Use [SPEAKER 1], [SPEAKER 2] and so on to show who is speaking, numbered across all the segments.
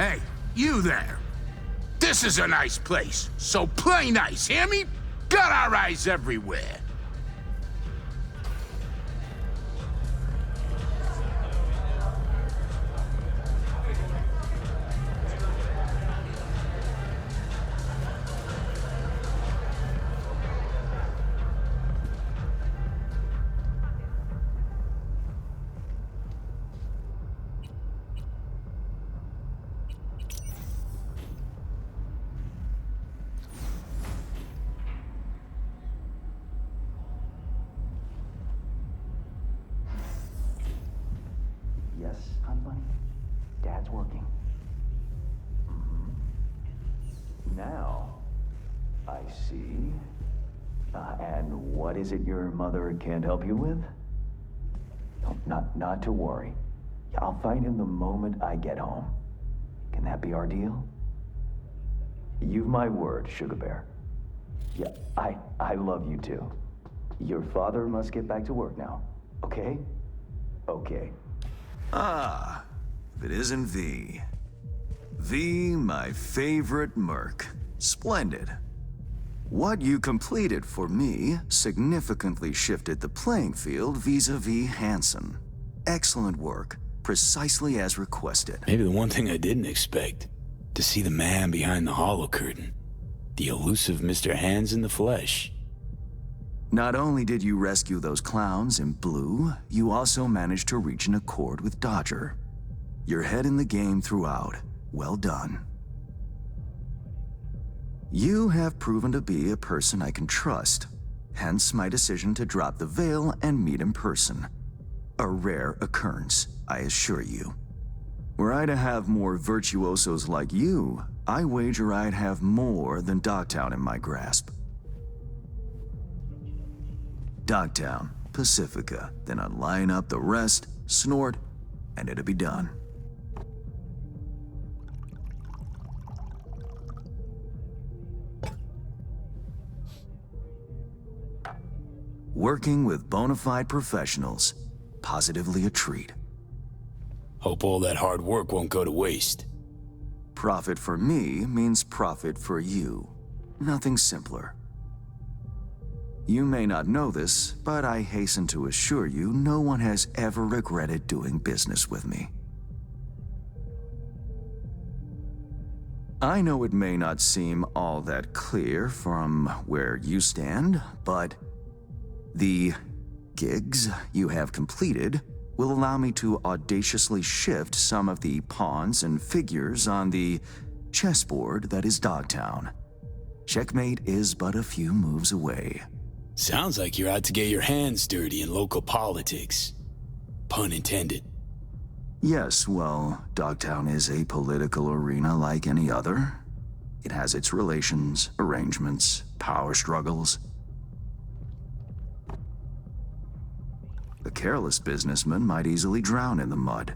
[SPEAKER 1] Hey, you there. This is a nice place, so play nice, hear me? Got our eyes everywhere.
[SPEAKER 2] Yes, honey? Dad's working. Now, I see. And what is it your mother can't help you with? No, not to worry. I'll find him the moment I get home. Can that be our deal? You've my word, Sugar Bear. Yeah, I love you too. Your father must get back to work now, okay? Okay.
[SPEAKER 3] Ah, if it isn't V. V, my favorite merc. Splendid. What you completed for me significantly shifted the playing field vis-a-vis Hansen. Excellent work, precisely as requested.
[SPEAKER 4] Maybe the one thing I didn't expect, to see the man behind the hollow curtain. The elusive Mr. Hands in the flesh.
[SPEAKER 3] Not only did you rescue those clowns in blue, you also managed to reach an accord with Dodger. Your head in the game throughout. Well done. You have proven to be a person I can trust, hence my decision to drop the veil and meet in person. A rare occurrence, I assure you. Were I to have more virtuosos like you, I wager I'd have more than Dogtown in my grasp. Dogtown, Pacifica, then I'd line up the rest, snort, and it'd be done. Working with bona fide professionals, positively a treat.
[SPEAKER 4] Hope all that hard work won't go to waste.
[SPEAKER 3] Profit for me means profit for you. Nothing simpler. You may not know this, but I hasten to assure you no one has ever regretted doing business with me. I know it may not seem all that clear from where you stand, but the gigs you have completed will allow me to audaciously shift some of the pawns and figures on the chessboard that is Dogtown. Checkmate is but a few moves away.
[SPEAKER 4] Sounds like you're out to get your hands dirty in local politics. Pun intended.
[SPEAKER 3] Yes, well, Dogtown is a political arena like any other. It has its relations, arrangements, power struggles. A careless businessman might easily drown in the mud.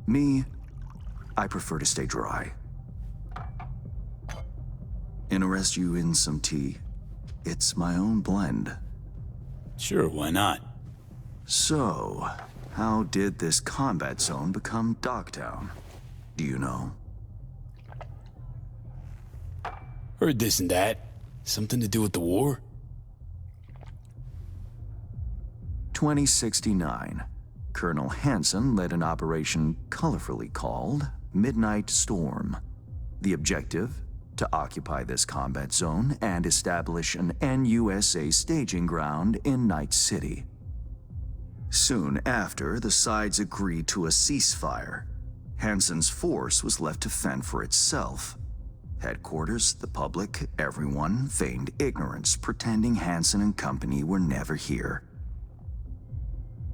[SPEAKER 3] Me, I prefer to stay dry. Interest you in some tea? It's my own blend.
[SPEAKER 4] Sure, why not?
[SPEAKER 3] So, how did this combat zone become Dogtown? Do you know?
[SPEAKER 4] Heard this and that. Something to do with the war?
[SPEAKER 3] 2069. Colonel Hansen led an operation colorfully called Midnight Storm. The objective? To occupy this combat zone and establish an NUSA staging ground in Night City. Soon after, the sides agreed to a ceasefire. Hansen's force was left to fend for itself. Headquarters, the public, everyone feigned ignorance, pretending Hansen and company were never here.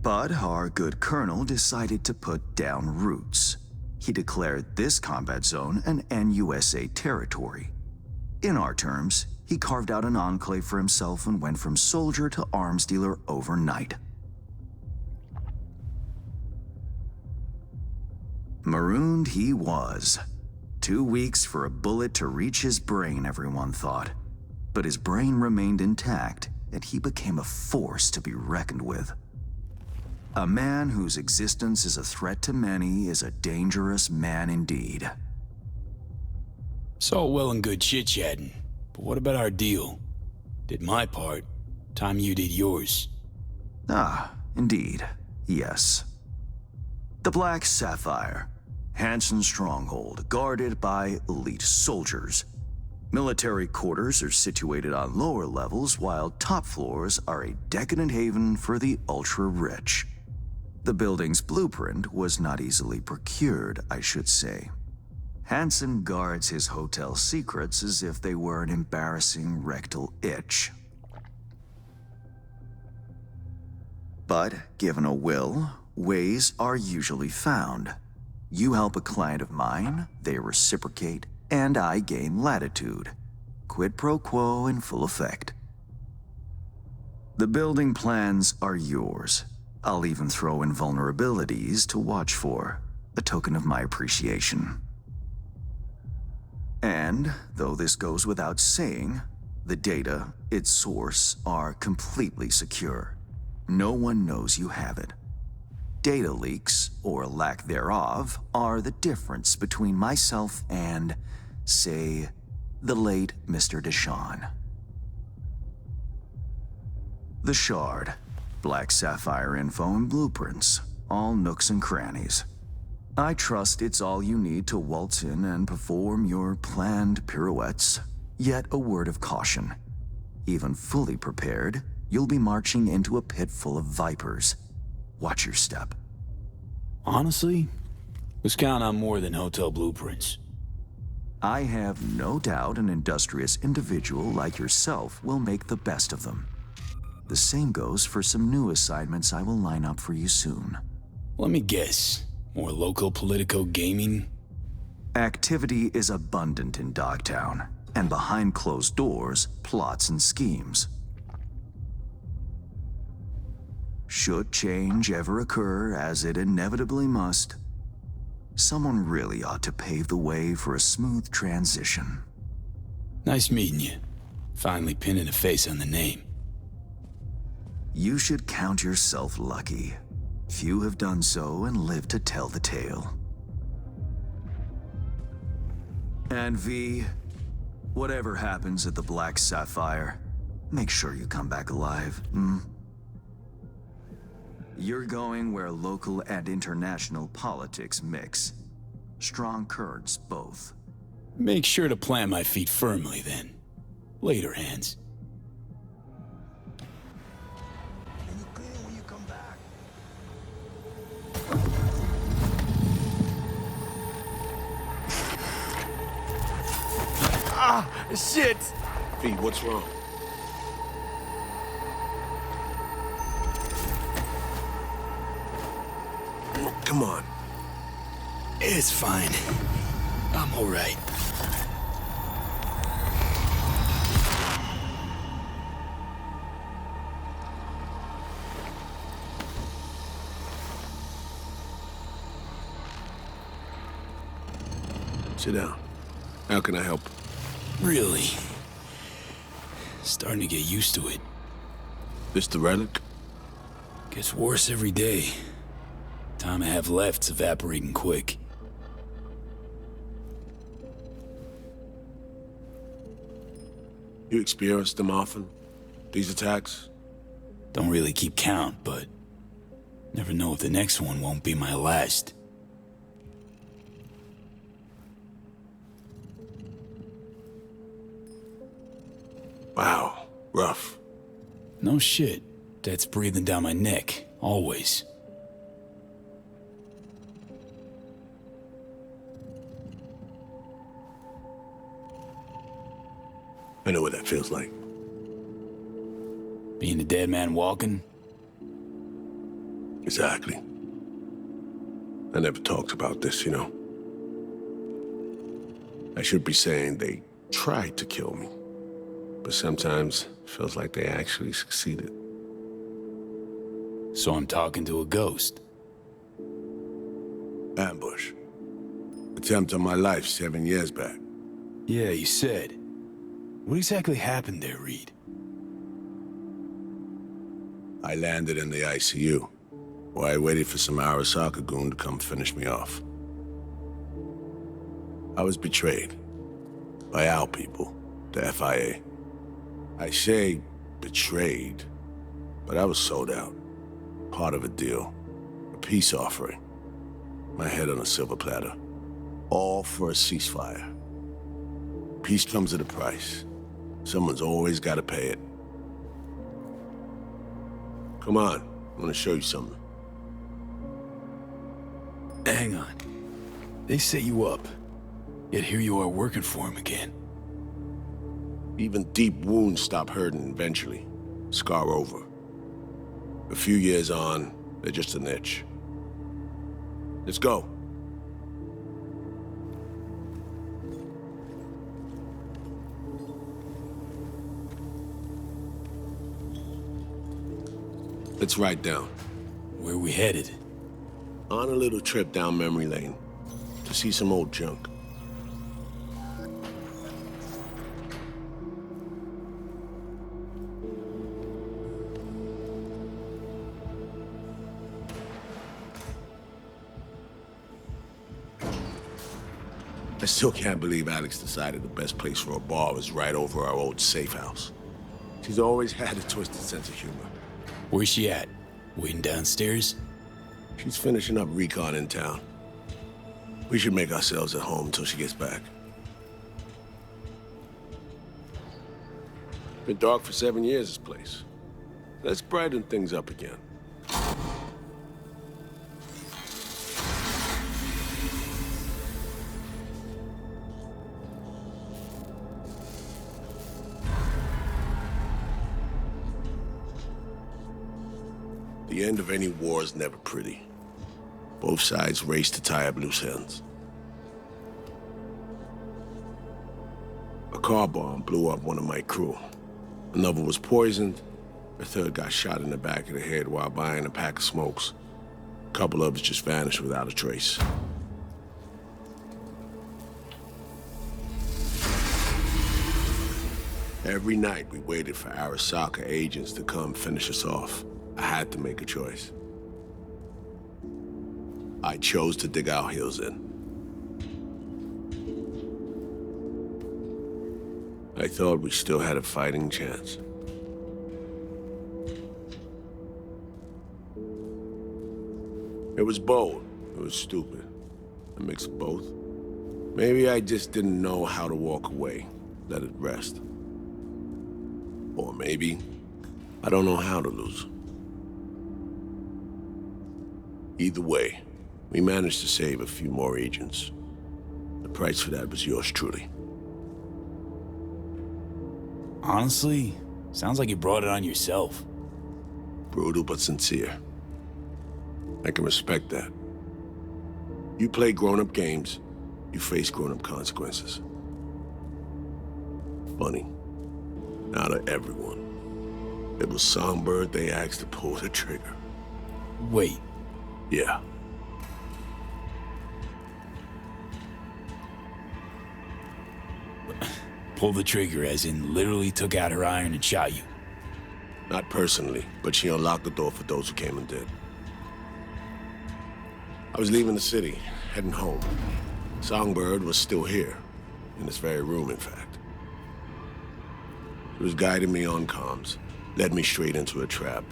[SPEAKER 3] But our good colonel decided to put down roots. He declared this combat zone an NUSA territory. In our terms, he carved out an enclave for himself and went from soldier to arms dealer overnight. Marooned he was. 2 weeks for a bullet to reach his brain, everyone thought. But his brain remained intact, and he became a force to be reckoned with. A man whose existence is a threat to many is a dangerous man indeed.
[SPEAKER 4] It's all well and good chit-chatting, but what about our deal? Did my part, time you did yours.
[SPEAKER 3] Ah, indeed. Yes. The Black Sapphire. Hansen's stronghold, guarded by elite soldiers. Military quarters are situated on lower levels, while top floors are a decadent haven for the ultra-rich. The building's blueprint was not easily procured, I should say. Hansen guards his hotel secrets as if they were an embarrassing rectal itch. But given a will, ways are usually found. You help a client of mine, they reciprocate, and I gain latitude. Quid pro quo in full effect. The building plans are yours. I'll even throw in vulnerabilities to watch for, a token of my appreciation. And, though this goes without saying, the data, its source, are completely secure. No one knows you have it. Data leaks, or lack thereof, are the difference between myself and, say, the late Mr. Deshawn. The Shard. Black Sapphire info and blueprints. All nooks and crannies. I trust it's all you need to waltz in and perform your planned pirouettes. Yet a word of caution. Even fully prepared, you'll be marching into a pit full of vipers. Watch your step.
[SPEAKER 4] Honestly, let's count on more than hotel blueprints.
[SPEAKER 3] I have no doubt an industrious individual like yourself will make the best of them. The same goes for some new assignments I will line up for you soon.
[SPEAKER 4] Let me guess. More local politico gaming?
[SPEAKER 3] Activity is abundant in Dogtown, and behind closed doors, plots and schemes. Should change ever occur, as it inevitably must, someone really ought to pave the way for a smooth transition.
[SPEAKER 4] Nice meeting you. Finally pinning a face on the name.
[SPEAKER 3] You should count yourself lucky. Few have done so and lived to tell the tale. And V, whatever happens at the Black Sapphire, make sure you come back alive, You're going where local and international politics mix. Strong currents, both.
[SPEAKER 4] Make sure to plant my feet firmly then. Later, Hands.
[SPEAKER 3] And you clean when you come back.
[SPEAKER 5] Ah, shit!
[SPEAKER 6] V, what's wrong?
[SPEAKER 5] Come on.
[SPEAKER 4] It's fine. I'm alright.
[SPEAKER 6] Sit down. How can I help?
[SPEAKER 4] Really? Starting to get used to it.
[SPEAKER 6] This the relic?
[SPEAKER 4] Gets worse every day. Time I have left's evaporating quick.
[SPEAKER 6] You experience them often? These attacks?
[SPEAKER 4] Don't really keep count, but never know if the next one won't be my last.
[SPEAKER 6] Wow, rough.
[SPEAKER 4] No shit. That's breathing down my neck, always.
[SPEAKER 6] I know what that feels like.
[SPEAKER 4] Being a dead man walking?
[SPEAKER 6] Exactly. I never talked about this, you know. I should be saying they tried to kill me. But sometimes it feels like they actually succeeded.
[SPEAKER 4] So I'm talking to a ghost.
[SPEAKER 6] Ambush. Attempt on my life 7 years back.
[SPEAKER 4] Yeah, you said. What exactly happened there, Reed?
[SPEAKER 6] I landed in the ICU, where I waited for some Arasaka goon to come finish me off. I was betrayed. By our people, the FIA. I say betrayed, but I was sold out. Part of a deal. A peace offering. My head on a silver platter. All for a ceasefire. Peace comes at a price. Someone's always got to pay it. Come on, I want to show you something.
[SPEAKER 4] Hang on. They set you up, yet here you are working for him again.
[SPEAKER 6] Even deep wounds stop hurting eventually. Scar over. A few years on, they're just an itch. Let's go. Let's ride down.
[SPEAKER 4] Where we headed?
[SPEAKER 6] On a little trip down memory lane to see some old junk. I still can't believe Alex decided the best place for a bar was right over our old safe house. She's always had a twisted sense of humor.
[SPEAKER 4] Where's she at? Waiting downstairs?
[SPEAKER 6] She's finishing up recon in town. We should make ourselves at home until she gets back. Been dark for 7 years, this place. Let's brighten things up again. The end of any war is never pretty. Both sides race to tie up loose ends. A car bomb blew up one of my crew. Another was poisoned. A third got shot in the back of the head while buying a pack of smokes. A couple others just vanished without a trace. Every night we waited for Arasaka agents to come finish us off. I had to make a choice. I chose to dig our heels in. I thought we still had a fighting chance. It was bold. It was stupid. A mix of both. Maybe I just didn't know how to walk away, let it rest. Or maybe I don't know how to lose. Either way, we managed to save a few more agents. The price for that was yours truly.
[SPEAKER 4] Honestly, sounds like you brought it on yourself.
[SPEAKER 6] Brutal but sincere. I can respect that. You play grown-up games, you face grown-up consequences. Funny. Out of everyone, it was Songbird they asked to pull the trigger.
[SPEAKER 4] Wait.
[SPEAKER 6] Yeah.
[SPEAKER 4] Pull the trigger as in literally took out her iron and shot you.
[SPEAKER 6] Not personally, but she unlocked the door for those who came and did. I was leaving the city, heading home. Songbird was still here, in this very room, in fact. She was guiding me on comms, led me straight into a trap,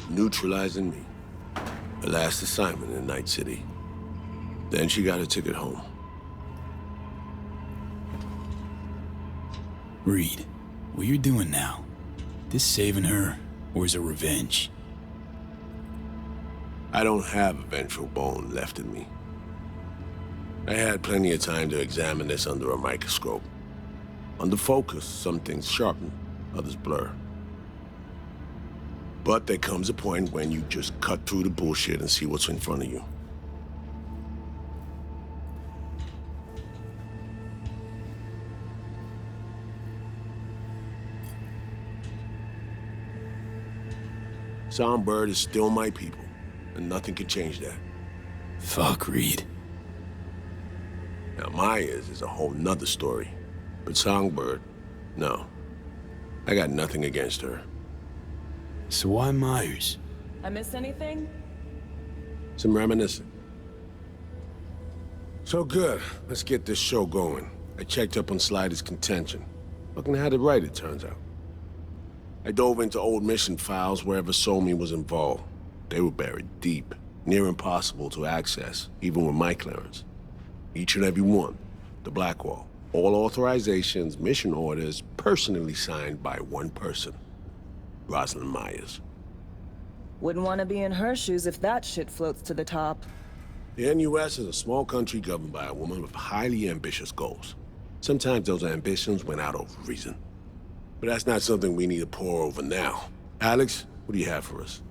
[SPEAKER 6] neutralizing me. Her last assignment in Night City. Then she got a ticket home.
[SPEAKER 4] Reed, what you're doing now, this saving her, or is it revenge?
[SPEAKER 6] I don't have a vengeful bone left in me. I had plenty of time to examine this under a microscope. Under focus, some things sharpen, others blur. But there comes a point when you just cut through the bullshit and see what's in front of you. Songbird is still my people, and nothing can change that.
[SPEAKER 4] Fuck, Reed.
[SPEAKER 6] Now, Myers is a whole nother story. But Songbird, no. I got nothing against her.
[SPEAKER 4] So why Myers?
[SPEAKER 7] I miss anything?
[SPEAKER 6] Some reminiscing. So good. Let's get this show going. I checked up on Slider's contention. Fucking had it right, it turns out. I dove into old mission files wherever Somi was involved. They were buried deep, near impossible to access, even with my clearance. Each and every one, the Blackwall. All authorizations, mission orders, personally signed by one person. Rosalind Myers.
[SPEAKER 7] Wouldn't want to be in her shoes if that shit floats to the top.
[SPEAKER 6] The NUS is a small country governed by a woman with highly ambitious goals. Sometimes those ambitions went out of reason. But that's not something we need to pour over now. Alex, what do you have for us?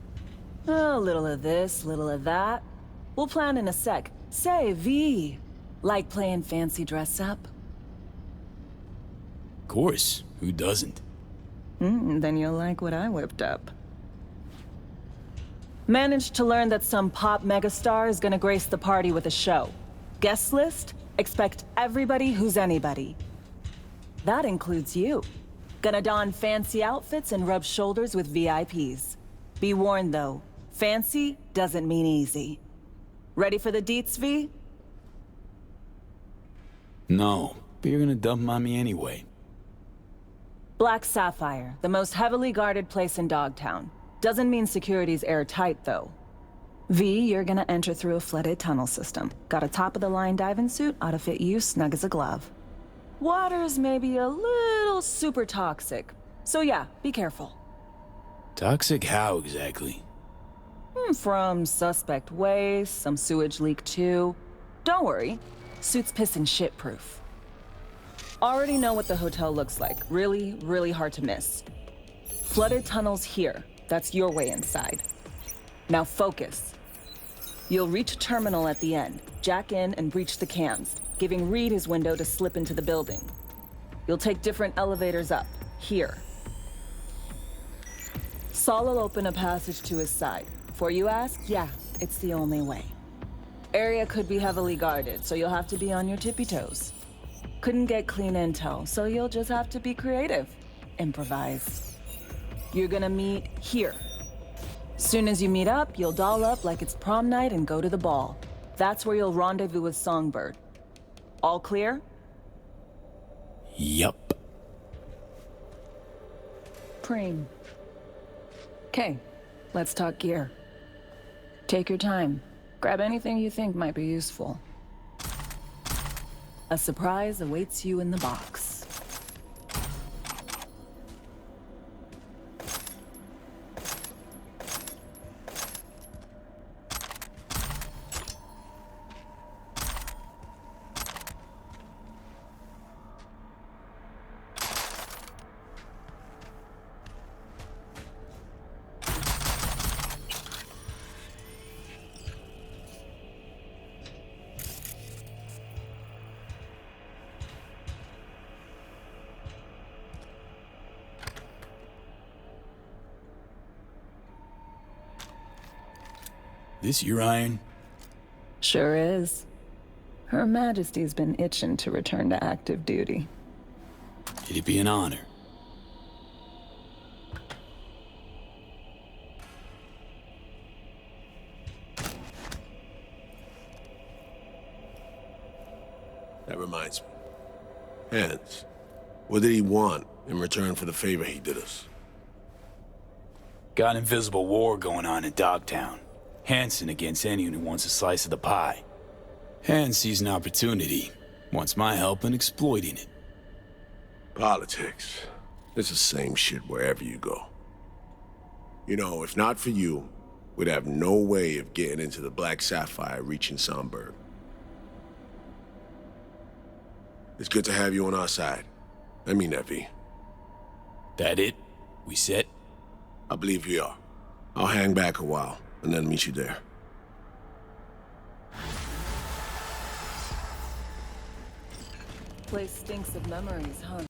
[SPEAKER 7] A little of this, little of that. We'll plan in a sec. Say, V, like playing fancy dress up?
[SPEAKER 4] Of course, who doesn't?
[SPEAKER 7] Then you'll like what I whipped up. Managed to learn that some pop megastar is gonna grace the party with a show. Guest list? Expect everybody who's anybody. That includes you. Gonna don fancy outfits and rub shoulders with VIPs. Be warned though, fancy doesn't mean easy. Ready for the deets, V?
[SPEAKER 4] No, but you're gonna dump 'em on me anyway.
[SPEAKER 7] Black Sapphire, the most heavily guarded place in Dogtown. Doesn't mean security's airtight, though. V, you're gonna enter through a flooded tunnel system. Got a top-of-the-line diving suit, ought to fit you snug as a glove. Water's maybe a little super toxic. So yeah, be careful.
[SPEAKER 4] Toxic how exactly?
[SPEAKER 7] From suspect waste, some sewage leak too. Don't worry, suit's piss and shit proof. Already know what the hotel looks like. Really, really hard to miss. Flooded tunnels here. That's your way inside. Now focus. You'll reach a terminal at the end, jack in and breach the cams, giving Reed his window to slip into the building. You'll take different elevators up, here. Saul will open a passage to his side. Before you ask, yeah, it's the only way. Area could be heavily guarded, so you'll have to be on your tippy toes. Couldn't get clean intel, so you'll just have to be creative. Improvise. You're gonna meet here. Soon as you meet up, you'll doll up like it's prom night and go to the ball. That's where you'll rendezvous with Songbird. All clear?
[SPEAKER 4] Yup.
[SPEAKER 7] Preem. Okay, let's talk gear. Take your time. Grab anything you think might be useful. A surprise awaits you in the box.
[SPEAKER 4] This your iron?
[SPEAKER 7] Sure is. Her Majesty's been itching to return to active duty.
[SPEAKER 4] It'd be an honor.
[SPEAKER 6] That reminds me. Hans, what did he want in return for the favor he did us?
[SPEAKER 4] Got an invisible war going on in Dogtown. Hanson against anyone who wants a slice of the pie. Hans sees an opportunity, wants my help in exploiting it.
[SPEAKER 6] Politics. It's the same shit wherever you go. You know, if not for you, we'd have no way of getting into the Black Sapphire reaching Songbird. It's good to have you on our side. I mean that, V.
[SPEAKER 4] That it? We set?
[SPEAKER 6] I believe we are. I'll hang back a while, and then meet you there.
[SPEAKER 7] Place stinks of memories, huh?